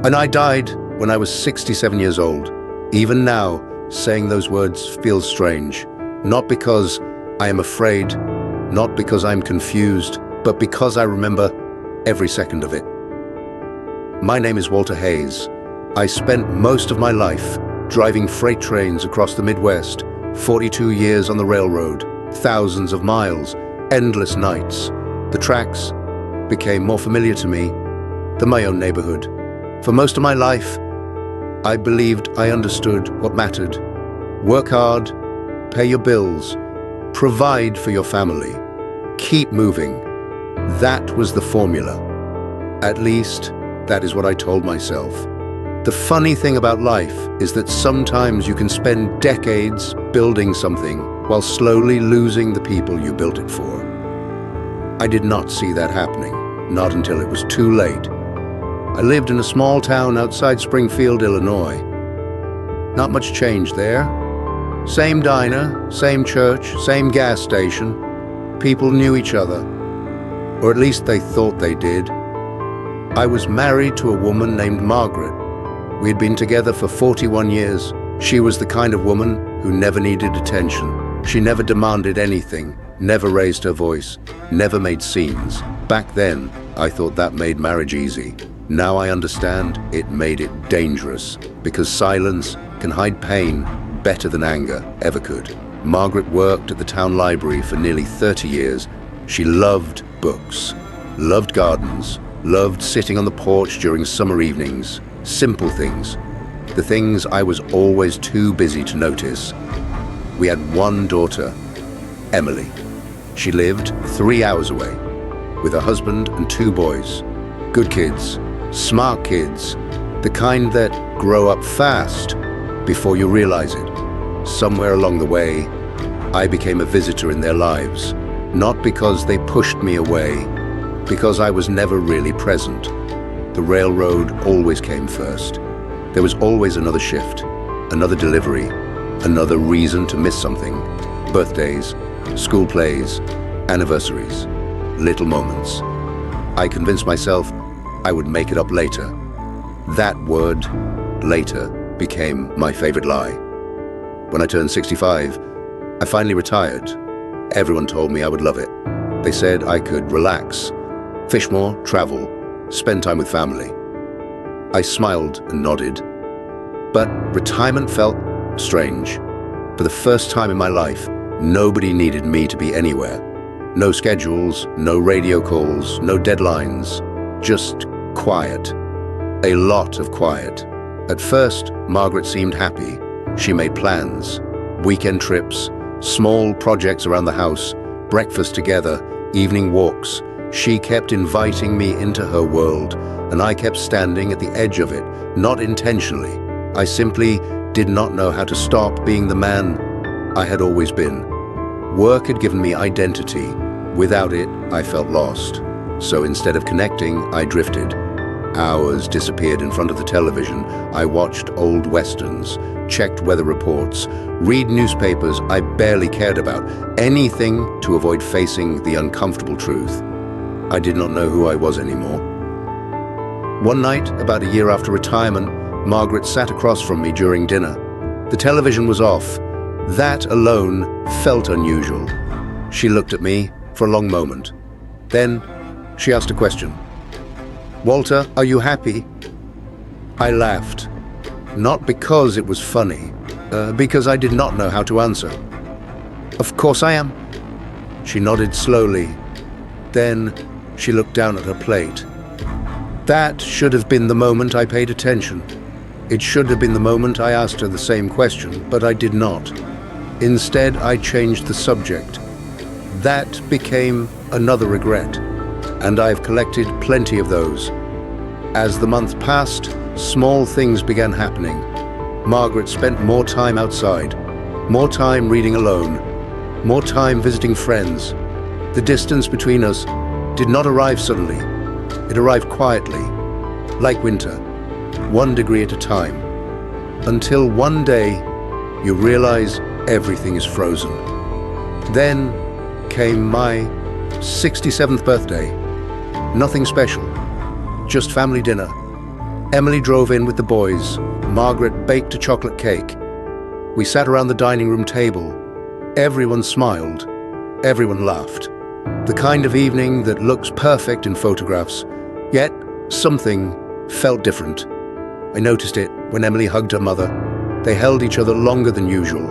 And I died when I was 67 years old. Even now, saying those words feels strange. Not because I am afraid, not because I'm confused, but because I remember every second of it. My name is Walter Hayes. I spent most of my life driving freight trains across the Midwest, 42 years on the railroad, thousands of miles, endless nights. The tracks became more familiar to me than my own neighborhood. For most of my life, I believed I understood what mattered. Work hard, pay your bills, provide for your family, keep moving. That was the formula. At least, that is what I told myself. The funny thing about life is that sometimes you can spend decades building something while slowly losing the people you built it for. I did not see that happening, not until it was too late. I lived in a small town outside Springfield, Illinois. Not much change there. Same diner, same church, same gas station. People knew each other, or at least they thought they did. I was married to a woman named Margaret. We had been together for 41 years. She was the kind of woman who never needed attention. She never demanded anything, never raised her voice, never made scenes. Back then, I thought that made marriage easy. Now I understand it made it dangerous, because silence can hide pain better than anger ever could. Margaret worked at the town library for nearly 30 years. She loved books, loved gardens, loved sitting on the porch during summer evenings. Simple things, the things I was always too busy to notice. We had one daughter, Emily. She lived 3 hours away, with her husband and 2 boys. Good kids, smart kids, the kind that grow up fast before you realize it. Somewhere along the way, I became a visitor in their lives, not because they pushed me away, because I was never really present. The railroad always came first. There was always another shift, another delivery, another reason to miss something. Birthdays, school plays, anniversaries, little moments. I convinced myself I would make it up later. That word, later, became my favorite lie. When I turned 65, I finally retired. Everyone told me I would love it. They said I could relax, fish more, travel, spend time with family. I smiled and nodded. But retirement felt strange. For the first time in my life, nobody needed me to be anywhere. No schedules, no radio calls, no deadlines, just quiet. A lot of quiet. At first, Margaret seemed happy. She made plans, weekend trips, small projects around the house, breakfast together, evening walks. She kept inviting me into her world, and I kept standing at the edge of it, not intentionally. I simply did not know how to stop being the man I had always been. Work had given me identity. Without it, I felt lost. So instead of connecting, I drifted. Hours disappeared in front of the television. I watched old westerns, checked weather reports, read newspapers I barely cared about, anything to avoid facing the uncomfortable truth. I did not know who I was anymore. One night, about a year after retirement, Margaret sat across from me during dinner. The television was off. That alone felt unusual. She looked at me for a long moment. Then she asked a question. "Walter, are you happy?" I laughed. Not because it was funny, because I did not know how to answer. "Of course I am." She nodded slowly. Then she looked down at her plate. That should have been the moment I paid attention. It should have been the moment I asked her the same question, but I did not. Instead, I changed the subject. That became another regret, and I've collected plenty of those. As the month passed, small things began happening. Margaret spent more time outside, more time reading alone, more time visiting friends. The distance between us did not arrive suddenly. It arrived quietly, like winter, 1 degree at a time, until one day you realize everything is frozen. Then came my 67th birthday. Nothing special, just family dinner, Emily drove in with the boys. Margaret baked a chocolate cake. We sat around the dining room table. Everyone smiled. Everyone laughed. The kind of evening that looks perfect in photographs, yet something felt different. I noticed it when Emily hugged her mother. They held each other longer than usual.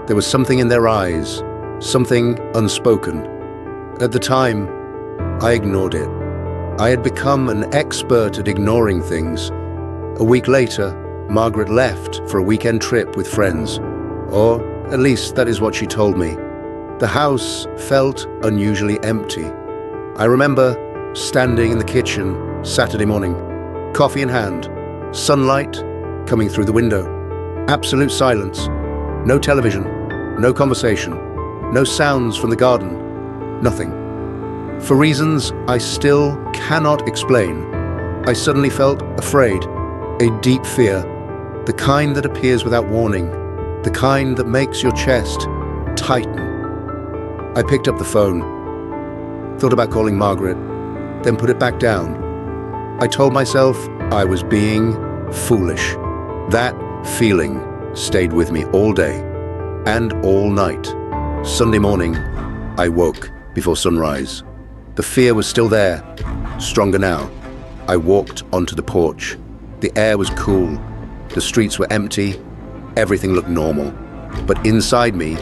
There was something in their eyes, something unspoken. At the time, I ignored it. I had become an expert at ignoring things. A week later, Margaret left for a weekend trip with friends, or at least that is what she told me. The house felt unusually empty. I remember standing in the kitchen Saturday morning, coffee in hand, sunlight coming through the window, absolute silence, no television, no conversation, no sounds from the garden, nothing. For reasons I still cannot explain, I suddenly felt afraid, a deep fear, the kind that appears without warning, the kind that makes your chest tighten. I picked up the phone, thought about calling Margaret, then put it back down. I told myself I was being foolish. That feeling stayed with me all day and all night. Sunday morning, I woke before sunrise. The fear was still there, stronger now. I walked onto the porch. The air was cool. The streets were empty. Everything looked normal. But inside me,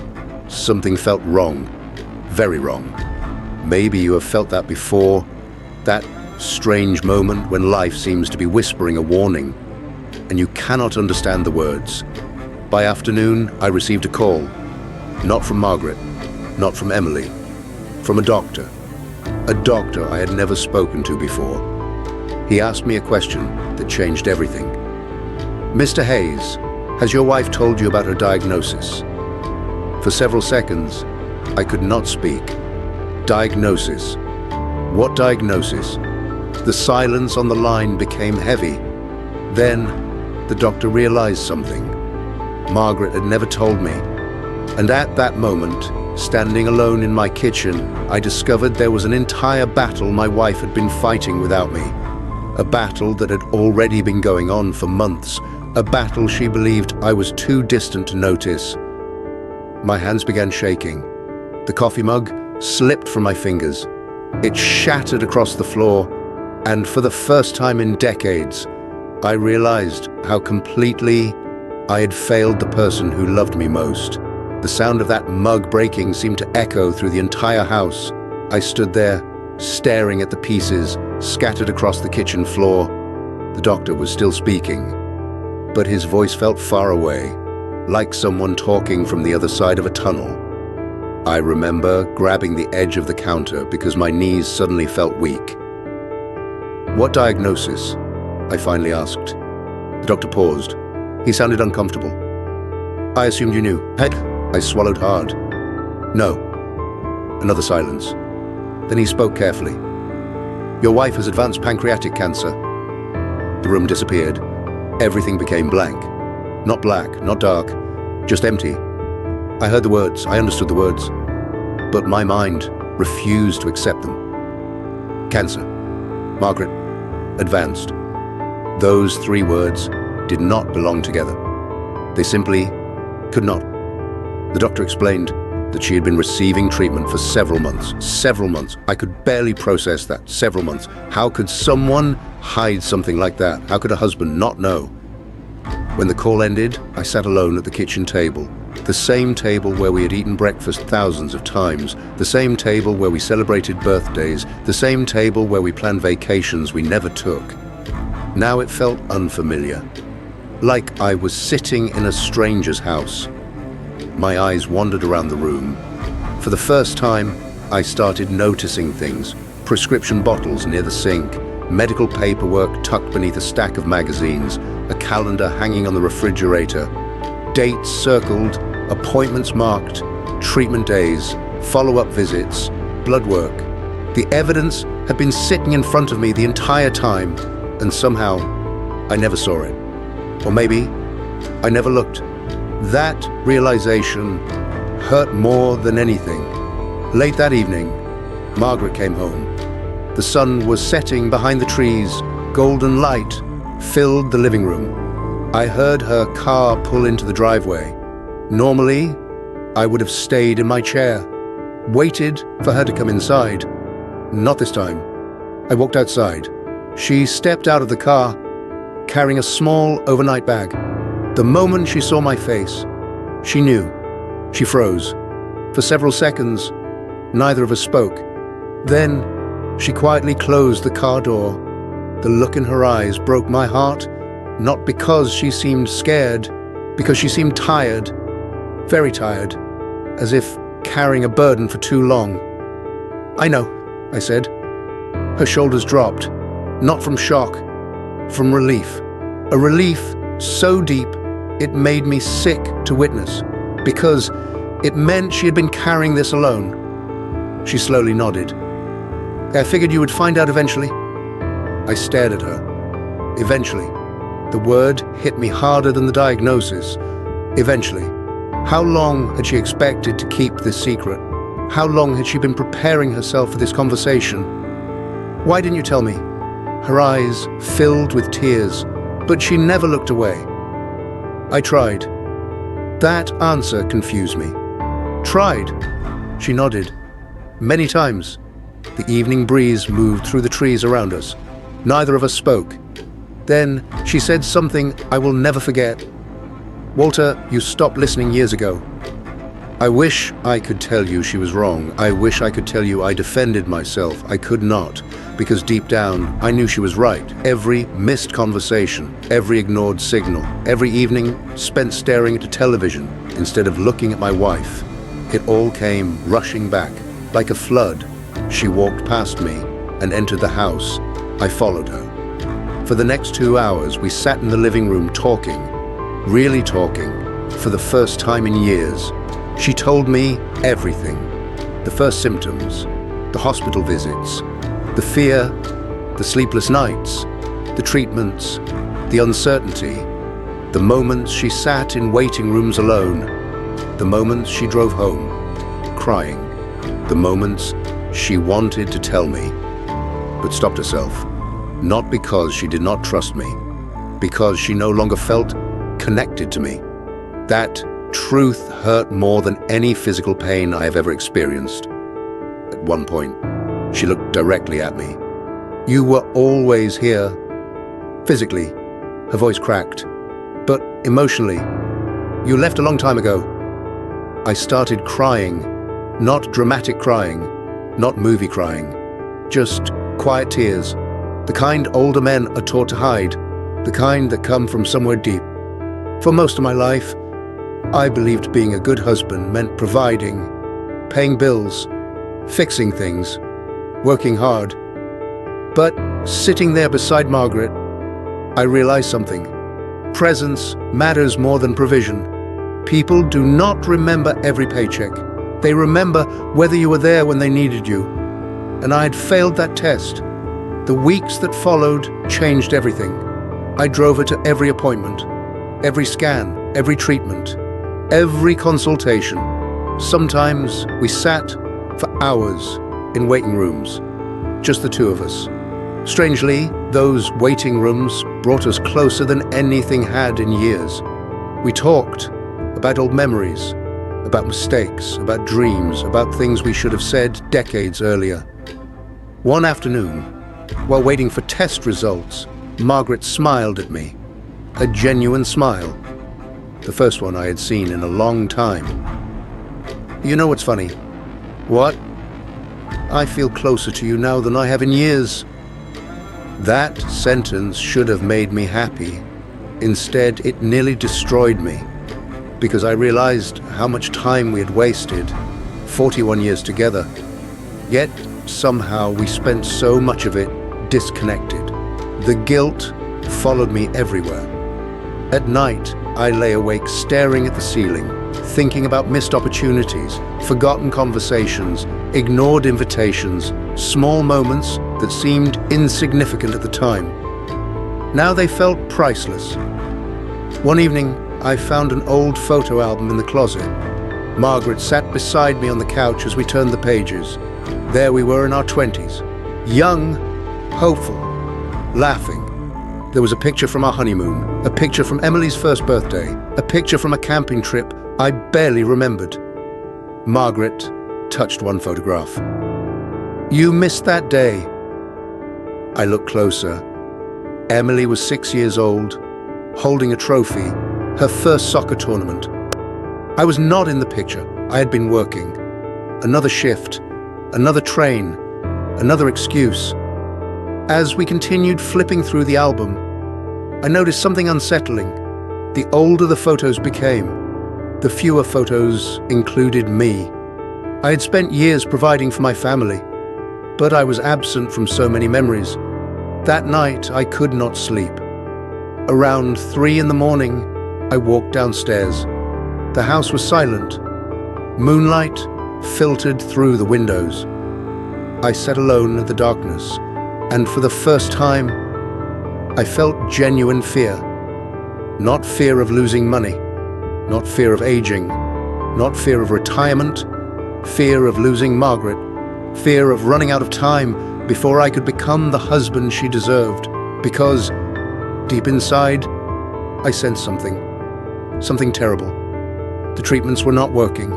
something felt wrong. Very wrong. Maybe you have felt that before. That strange moment when life seems to be whispering a warning, and you cannot understand the words. By afternoon, I received a call. Not from Margaret, not from Emily, from a doctor I had never spoken to before. He asked me a question that changed everything. Mr. Hayes, has your wife told you about her diagnosis? For several seconds, I could not speak. Diagnosis. What diagnosis? The silence on the line became heavy. Then, the doctor realized something. Margaret had never told me. And at that moment, standing alone in my kitchen, I discovered there was an entire battle my wife had been fighting without me. A battle that had already been going on for months. A battle she believed I was too distant to notice. My hands began shaking. The coffee mug slipped from my fingers. It shattered across the floor, and for the first time in decades, I realized how completely I had failed the person who loved me most. The sound of that mug breaking seemed to echo through the entire house. I stood there, staring at the pieces scattered across the kitchen floor. The doctor was still speaking, but his voice felt far away, like someone talking from the other side of a tunnel. I remember grabbing the edge of the counter because my knees suddenly felt weak. What diagnosis? I finally asked. The doctor paused. He sounded uncomfortable. I assumed you knew. Heck, I swallowed hard. No. Another silence. Then he spoke carefully. Your wife has advanced pancreatic cancer. The room disappeared. Everything became blank. Not black, not dark, just empty. I heard the words, I understood the words, but my mind refused to accept them. Cancer. Margaret. Advanced. Those three words did not belong together. They simply could not. The doctor explained that she had been receiving treatment for several months. Several months. I could barely process that. Several months. How could someone hide something like that? How could a husband not know? When the call ended, I sat alone at the kitchen table. The same table where we had eaten breakfast thousands of times. The same table where we celebrated birthdays. The same table where we planned vacations we never took. Now it felt unfamiliar. Like I was sitting in a stranger's house. My eyes wandered around the room. For the first time, I started noticing things. Prescription bottles near the sink, medical paperwork tucked beneath a stack of magazines, a calendar hanging on the refrigerator, dates circled, appointments marked, treatment days, follow-up visits, blood work. The evidence had been sitting in front of me the entire time, and somehow I never saw it. Or maybe I never looked. That realization hurt more than anything. Late that evening, Margaret came home. The sun was setting behind the trees, golden light filled the living room. I heard her car pull into the driveway. Normally, I would have stayed in my chair, waited for her to come inside. Not this time. I walked outside. She stepped out of the car, carrying a small overnight bag. The moment she saw my face, she knew. She froze. For several seconds, neither of us spoke. Then, she quietly closed the car door. The look in her eyes broke my heart, not because she seemed scared, because she seemed tired, very tired, as if carrying a burden for too long. "I know," I said. Her shoulders dropped, not from shock, from relief. A relief so deep it made me sick to witness, because it meant she had been carrying this alone. She slowly nodded. "I figured you would find out eventually." I stared at her. Eventually. The word hit me harder than the diagnosis. Eventually. How long had she expected to keep this secret? How long had she been preparing herself for this conversation? "Why didn't you tell me?" Her eyes filled with tears, but she never looked away. I tried. That answer confused me. "Tried?" She nodded. "Many times." The evening breeze moved through the trees around us. Neither of us spoke. Then she said something I will never forget. "Walter, you stopped listening years ago." I wish I could tell you she was wrong. I wish I could tell you I defended myself. I could not, because deep down I knew she was right. Every missed conversation, every ignored signal, every evening spent staring at the television instead of looking at my wife. It all came rushing back, like a flood. She walked past me and entered the house. I followed her. For the next 2 hours, we sat in the living room talking, really talking, for the first time in years. She told me everything. The first symptoms, the hospital visits, the fear, the sleepless nights, the treatments, the uncertainty, the moments she sat in waiting rooms alone, the moments she drove home, crying, the moments she wanted to tell me, but stopped herself. Not because she did not trust me, because she no longer felt connected to me. That truth hurt more than any physical pain I have ever experienced. At one point, she looked directly at me. "You were always here." Physically, her voice cracked. "But emotionally, you left a long time ago." I started crying, not dramatic crying, not movie crying, just quiet tears. The kind older men are taught to hide, the kind that come from somewhere deep. For most of my life, I believed being a good husband meant providing, paying bills, fixing things, working hard. But sitting there beside Margaret, I realized something. Presence matters more than provision. People do not remember every paycheck. They remember whether you were there when they needed you. And I had failed that test. The weeks that followed changed everything. I drove her to every appointment, every scan, every treatment, every consultation. Sometimes we sat for hours in waiting rooms, just the two of us. Strangely, those waiting rooms brought us closer than anything had in years. We talked about old memories, about mistakes, about dreams, about things we should have said decades earlier. One afternoon, while waiting for test results, Margaret smiled at me. A genuine smile. The first one I had seen in a long time. "You know what's funny?" "What?" "I feel closer to you now than I have in years." That sentence should have made me happy. Instead, it nearly destroyed me, because I realized how much time we had wasted, 41 years together. Yet, somehow, we spent so much of it disconnected. The guilt followed me everywhere. At night, I lay awake staring at the ceiling, thinking about missed opportunities, forgotten conversations, ignored invitations, small moments that seemed insignificant at the time. Now they felt priceless. One evening, I found an old photo album in the closet. Margaret sat beside me on the couch as we turned the pages. There we were in our 20s, young, hopeful, laughing. There was a picture from our honeymoon, a picture from Emily's first birthday, a picture from a camping trip I barely remembered. Margaret touched one photograph. "You missed that day." I looked closer. Emily was 6 years old, holding a trophy, her first soccer tournament. I was not in the picture. I had been working. Another shift, another train, another excuse. As we continued flipping through the album, I noticed something unsettling. The older the photos became, the fewer photos included me. I had spent years providing for my family, but I was absent from so many memories. That night, I could not sleep. Around 3 in the morning, I walked downstairs. The house was silent. Moonlight filtered through the windows. I sat alone in the darkness, and for the first time, I felt genuine fear. Not fear of losing money, not fear of aging, not fear of retirement, fear of losing Margaret, fear of running out of time before I could become the husband she deserved, because deep inside, I sensed something terrible. The treatments were not working,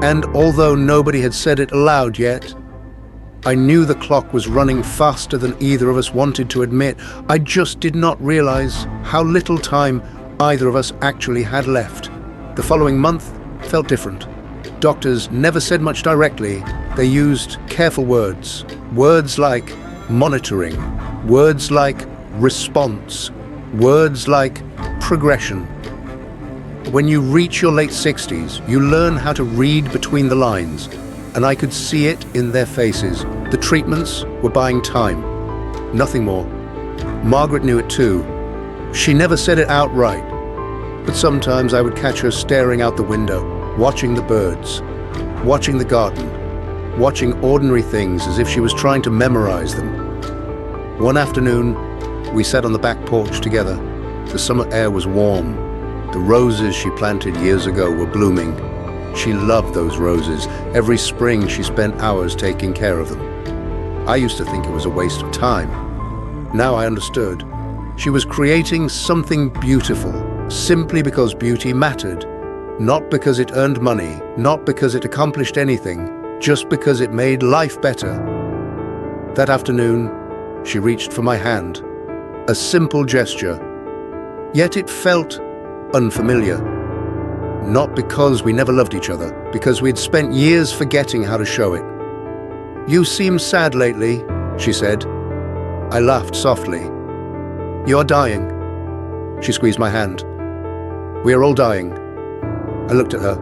and although nobody had said it aloud yet, I knew the clock was running faster than either of us wanted to admit. I just did not realize how little time either of us actually had left. The following month felt different. Doctors never said much directly. They used careful words. Words like monitoring. Words like response. Words like progression. When you reach your late 60s, you learn how to read between the lines, and I could see it in their faces. The treatments were buying time, nothing more. Margaret knew it too. She never said it outright, but sometimes I would catch her staring out the window, watching the birds, watching the garden, watching ordinary things as if she was trying to memorize them. One afternoon, we sat on the back porch together. The summer air was warm. The roses she planted years ago were blooming. She loved those roses. Every spring she spent hours taking care of them. I used to think it was a waste of time. Now I understood. She was creating something beautiful, simply because beauty mattered. Not because it earned money, not because it accomplished anything, just because it made life better. That afternoon, she reached for my hand. A simple gesture. Yet it felt unfamiliar. Not because we never loved each other, because we had spent years forgetting how to show it. "You seem sad lately," she said. I laughed softly. "You are dying." She squeezed my hand. "We are all dying." I looked at her.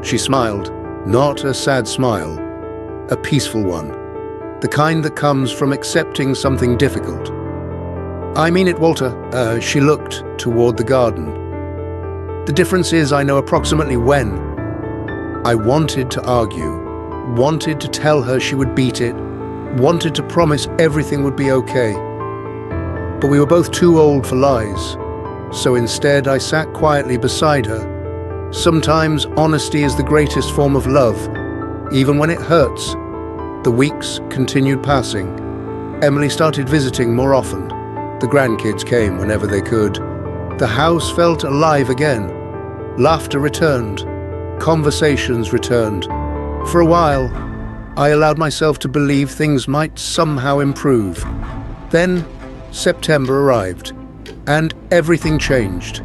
She smiled, not a sad smile, a peaceful one, the kind that comes from accepting something difficult. "I mean it, Walter." She looked toward the garden. "The difference is I know approximately when." I wanted to argue, wanted to tell her she would beat it, wanted to promise everything would be okay. But we were both too old for lies, so instead I sat quietly beside her. Sometimes honesty is the greatest form of love, even when it hurts. The weeks continued passing. Emily started visiting more often. The grandkids came whenever they could. The house felt alive again. Laughter returned. Conversations returned. For a while, I allowed myself to believe things might somehow improve. Then, September arrived, and everything changed.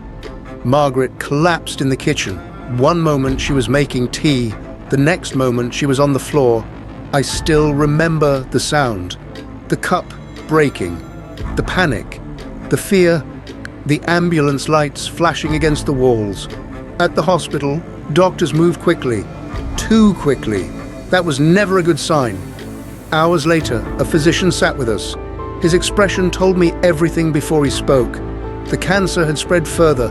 Margaret collapsed in the kitchen. One moment she was making tea, the next moment she was on the floor. I still remember the sound, the cup breaking, the panic, the fear, the ambulance lights flashing against the walls. At the hospital, doctors moved quickly, too quickly. That was never a good sign. Hours later, a physician sat with us. His expression told me everything before he spoke. The cancer had spread further.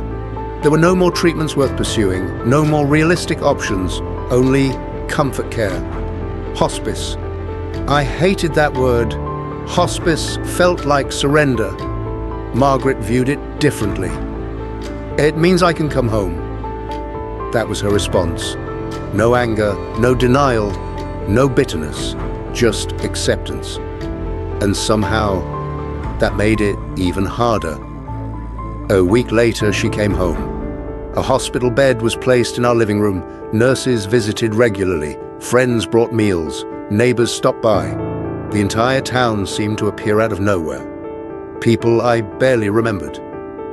There were no more treatments worth pursuing, no more realistic options, only comfort care. Hospice. I hated that word. Hospice felt like surrender. Margaret viewed it differently. "It means I can come home." That was her response. No anger, no denial, no bitterness, just acceptance. And somehow, That made it even harder. A week later, she came home. A hospital bed was placed in our living room. Nurses visited regularly. Friends brought meals. Neighbors stopped by. The entire town seemed to appear out of nowhere. People I barely remembered.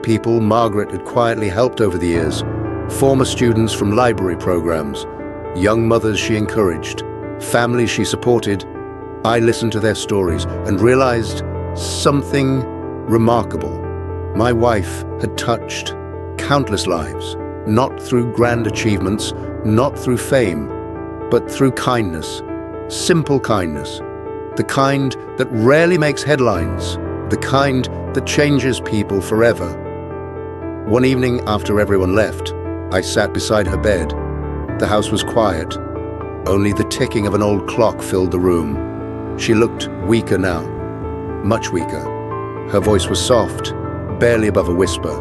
People Margaret had quietly helped over the years. Former students from library programs. Young mothers she encouraged. Families she supported. I listened to their stories and realized something remarkable. My wife had touched countless lives, not through grand achievements, not through fame, but through kindness, simple kindness, the kind that rarely makes headlines, the kind that changes people forever. One evening after everyone left, I sat beside her bed. The house was quiet. Only the ticking of an old clock filled the room. She looked weaker now, much weaker. Her voice was soft, barely above a whisper.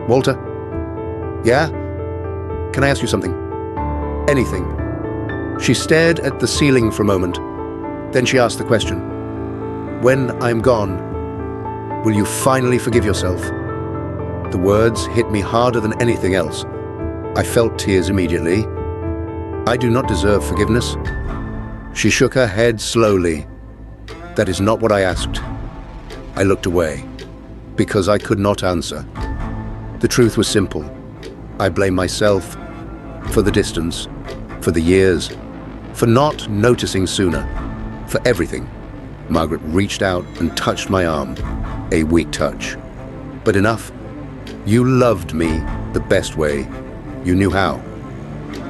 "Walter? Yeah? Can I ask you something? Anything." She stared at the ceiling for a moment. Then she asked the question, "When I'm gone, will you finally forgive yourself?" The words hit me harder than anything else. I felt tears immediately. "I do not deserve forgiveness." She shook her head slowly. "That is not what I asked." I looked away, because I could not answer. The truth was simple. I blame myself for the distance, for the years, for not noticing sooner, for everything. Margaret reached out and touched my arm, a weak touch. "But enough. You loved me the best way. You knew how."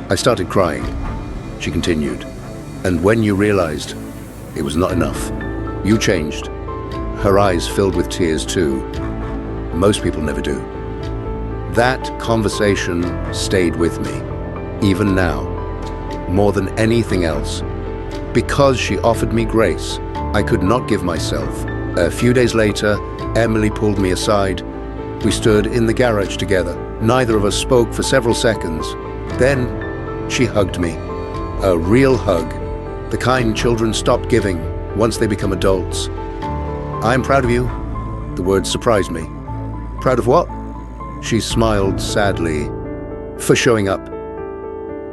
I started crying. She continued, "And when you realized it was not enough, you changed." Her eyes filled with tears too. Most people never do. That conversation stayed with me, even now, more than anything else. Because she offered me grace, I could not give myself. A few days later, Emily pulled me aside. We stood in the garage together. Neither of us spoke for several seconds. Then she hugged me. A real hug, the kind children stop giving once they become adults. "I'm proud of you." The words surprised me. "Proud of what?" She smiled sadly. "For showing up."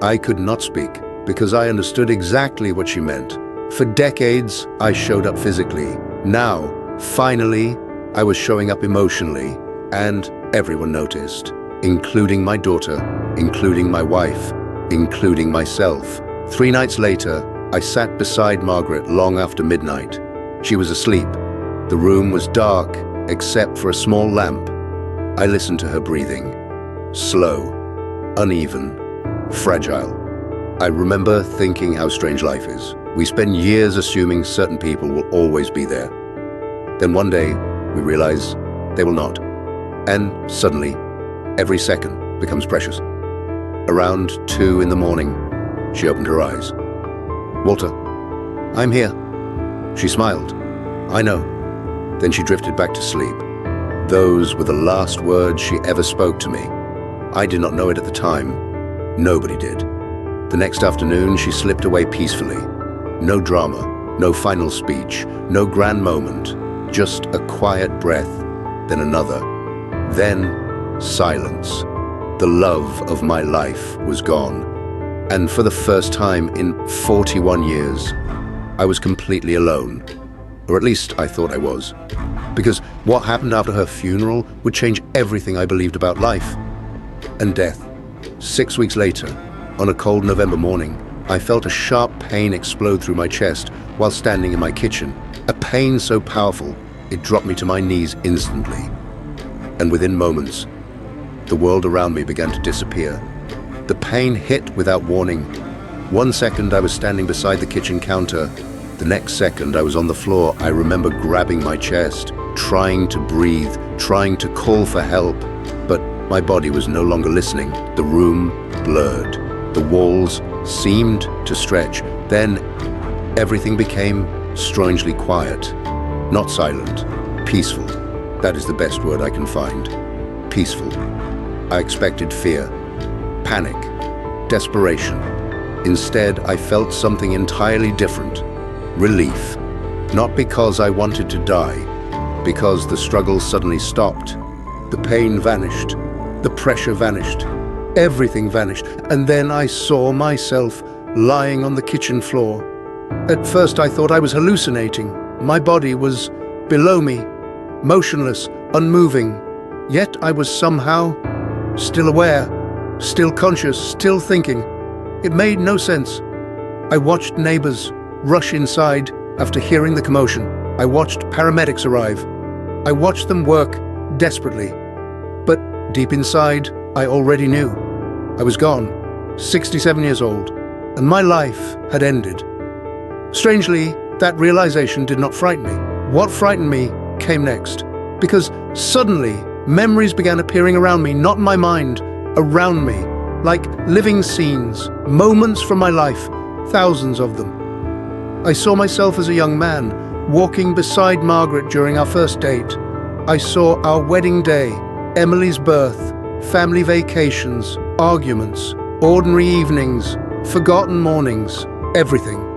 I could not speak because I understood exactly what she meant. For decades, I showed up physically. Now, finally, I was showing up emotionally, and everyone noticed, including my daughter, including my wife, including myself. 3 nights later, I sat beside Margaret long after midnight. She was asleep. The room was dark, except for a small lamp. I listened to her breathing. Slow, uneven, fragile. I remember thinking how strange life is. We spend years assuming certain people will always be there. Then one day, we realize they will not. And suddenly, every second becomes precious. Around 2 in the morning, she opened her eyes. "Walter, I'm here." She smiled. "I know." Then she drifted back to sleep. Those were the last words she ever spoke to me. I did not know it at the time. Nobody did. The next afternoon, she slipped away peacefully. No drama, no final speech, no grand moment, just a quiet breath, then another. Then silence. The love of my life was gone. And for the first time in 41 years, I was completely alone. Or at least I thought I was. Because what happened after her funeral would change everything I believed about life and death. 6 weeks later, on a cold November morning, I felt a sharp pain explode through my chest while standing in my kitchen. A pain so powerful, it dropped me to my knees instantly. And within moments, the world around me began to disappear. The pain hit without warning. 1 second I was standing beside the kitchen counter. The next second I was on the floor. I remember grabbing my chest, trying to breathe, trying to call for help. But my body was no longer listening. The room blurred. The walls seemed to stretch. Then everything became strangely quiet. Not silent, peaceful. That is the best word I can find. Peaceful. I expected fear, panic, desperation. Instead, I felt something entirely different. Relief. Not because I wanted to die, Because the struggle suddenly stopped. The pain vanished. The pressure vanished. Everything vanished. And then I saw myself lying on the kitchen floor. At first I thought I was hallucinating. My body was below me, motionless, unmoving. Yet I was somehow still aware, still conscious, still thinking. It made no sense. I watched neighbors rush inside after hearing the commotion. I watched paramedics arrive. I watched them work desperately. But deep inside, I already knew. I was gone, 67 years old, and my life had ended. Strangely, that realization did not frighten me. What frightened me came next, because suddenly memories began appearing around me, not in my mind, around me, like living scenes, moments from my life, thousands of them. I saw myself as a young man, walking beside Margaret during our first date. I saw our wedding day, Emily's birth, family vacations, arguments, ordinary evenings, forgotten mornings, everything.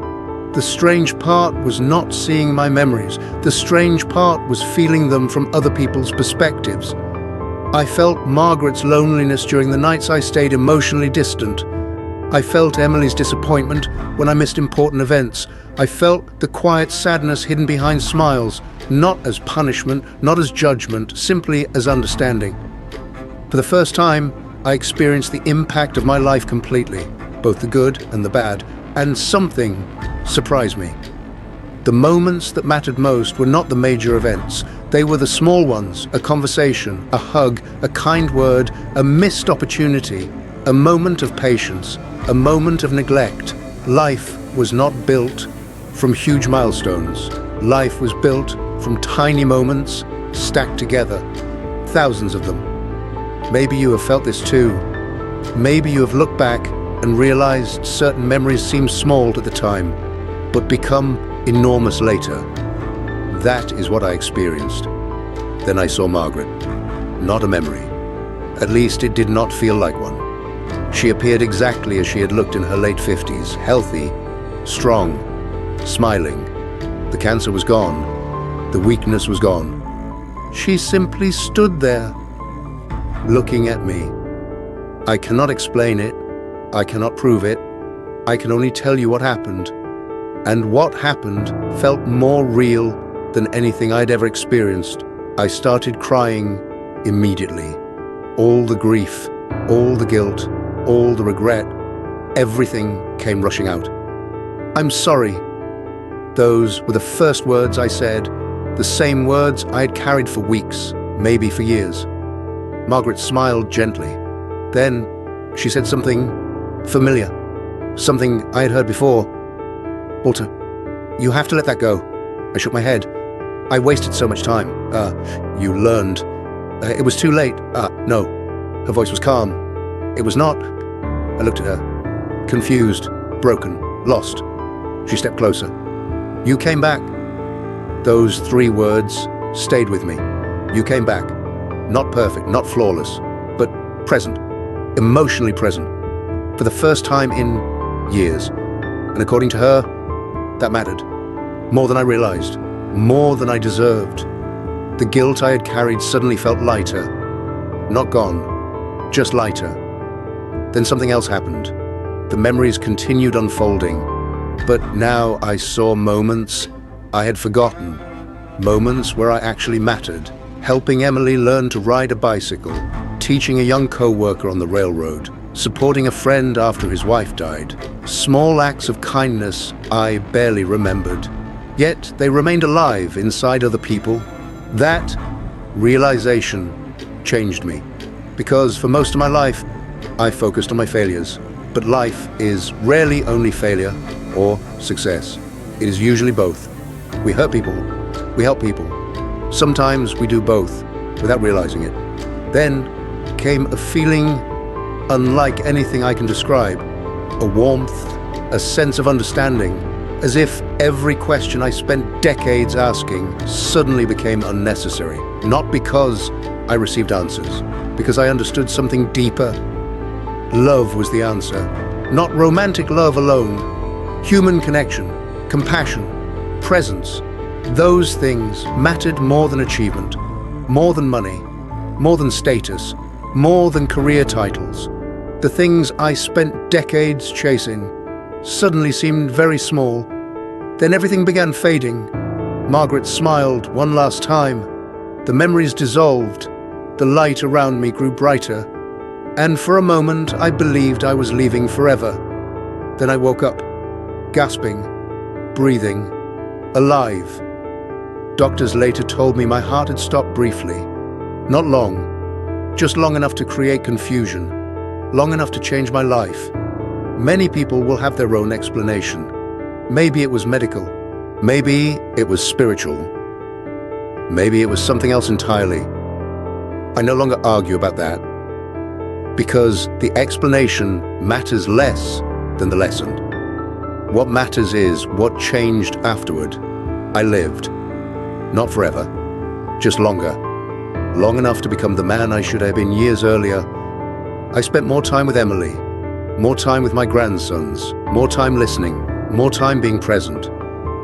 The strange part was not seeing my memories. The strange part was feeling them from other people's perspectives. I felt Margaret's loneliness during the nights I stayed emotionally distant. I felt Emily's disappointment when I missed important events. I felt the quiet sadness hidden behind smiles, not as punishment, not as judgment, simply as understanding. For the first time, I experienced the impact of my life completely, both the good and the bad, and something surprised me. The moments that mattered most were not the major events. They were the small ones, a conversation, a hug, a kind word, a missed opportunity, a moment of patience, a moment of neglect. Life was not built from huge milestones. Life was built from tiny moments stacked together, thousands of them. Maybe you have felt this too. Maybe you have looked back and realized certain memories seem small at the time, but become enormous later. That is what I experienced. Then I saw Margaret. Not a memory. At least it did not feel like one. She appeared exactly as she had looked in her late 50s, healthy, strong, smiling. The cancer was gone. The weakness was gone. She simply stood there, looking at me. I cannot explain it. I cannot prove it. I can only tell you what happened. And what happened felt more real than anything I'd ever experienced. I started crying immediately. All the grief, all the guilt, all the regret, everything came rushing out. I'm sorry. Those were the first words I said, the same words I had carried for weeks, maybe for years. Margaret smiled gently. Then she said something familiar, something I had heard before. Walter, you have to let that go. I shook my head. I wasted so much time. You learned. It was too late. No. Her voice was calm. It was not. I looked at her, confused, broken, lost. She stepped closer. You came back. Those 3 words stayed with me. You came back. Not perfect, not flawless, but present, emotionally present, for the first time in years. And according to her, that mattered. More than I realized, more than I deserved. The guilt I had carried suddenly felt lighter. Not gone, just lighter. Then something else happened. The memories continued unfolding, but now I saw moments I had forgotten, moments where I actually mattered, helping Emily learn to ride a bicycle, teaching a young co-worker on the railroad, supporting a friend after his wife died. Small acts of kindness I barely remembered, yet they remained alive inside other people. That realization changed me, because for most of my life, I focused on my failures. But life is rarely only failure or success. It is usually both. We hurt people, we help people. Sometimes we do both without realizing it. Then came a feeling unlike anything I can describe. A warmth, a sense of understanding, as if every question I spent decades asking suddenly became unnecessary. Not because I received answers, because I understood something deeper. Love was the answer. Not romantic love alone. Human connection, compassion, presence. Those things mattered more than achievement, more than money, more than status, more than career titles. The things I spent decades chasing suddenly seemed very small. Then everything began fading. Margaret smiled one last time. The memories dissolved. The light around me grew brighter. And for a moment, I believed I was leaving forever. Then I woke up, gasping, breathing, alive. Doctors later told me my heart had stopped briefly. Not long, just long enough to create confusion, long enough to change my life. Many people will have their own explanation. Maybe it was medical. Maybe it was spiritual. Maybe it was something else entirely. I no longer argue about that, because the explanation matters less than the lesson. What matters is what changed afterward. I lived. Not forever, just longer. Long enough to become the man I should have been years earlier. I spent more time with Emily, more time with my grandsons, more time listening, more time being present.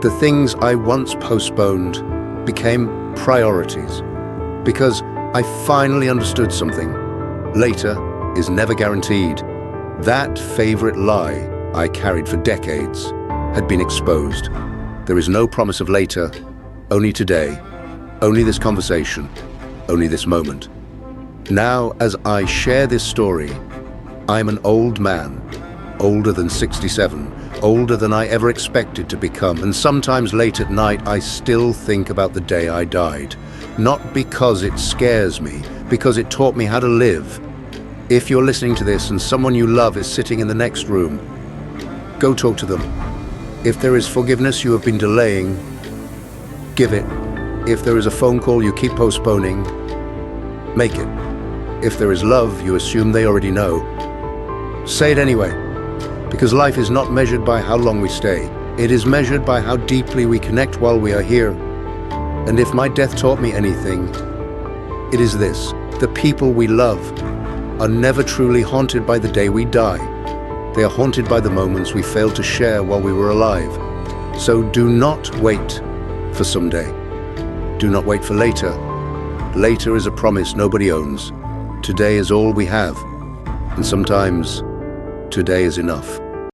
The things I once postponed became priorities, because I finally understood something. Later is never guaranteed. That favorite lie I carried for decades had been exposed. There is no promise of later, only today, only this conversation, only this moment. Now, as I share this story, I'm an old man, older than 67, older than I ever expected to become, and sometimes late at night I still think about the day I died. Not because it scares me, because it taught me how to live. If you're listening to this and someone you love is sitting in the next room, go talk to them. If there is forgiveness you have been delaying, give it. If there is a phone call you keep postponing, make it. If there is love you assume they already know, say it anyway. Because life is not measured by how long we stay. It is measured by how deeply we connect while we are here. And if my death taught me anything, it is this: the people we love are never truly haunted by the day we die. They are haunted by the moments we failed to share while we were alive. So do not wait for someday. Do not wait for later. Later is a promise nobody owns. Today is all we have. And sometimes, today is enough.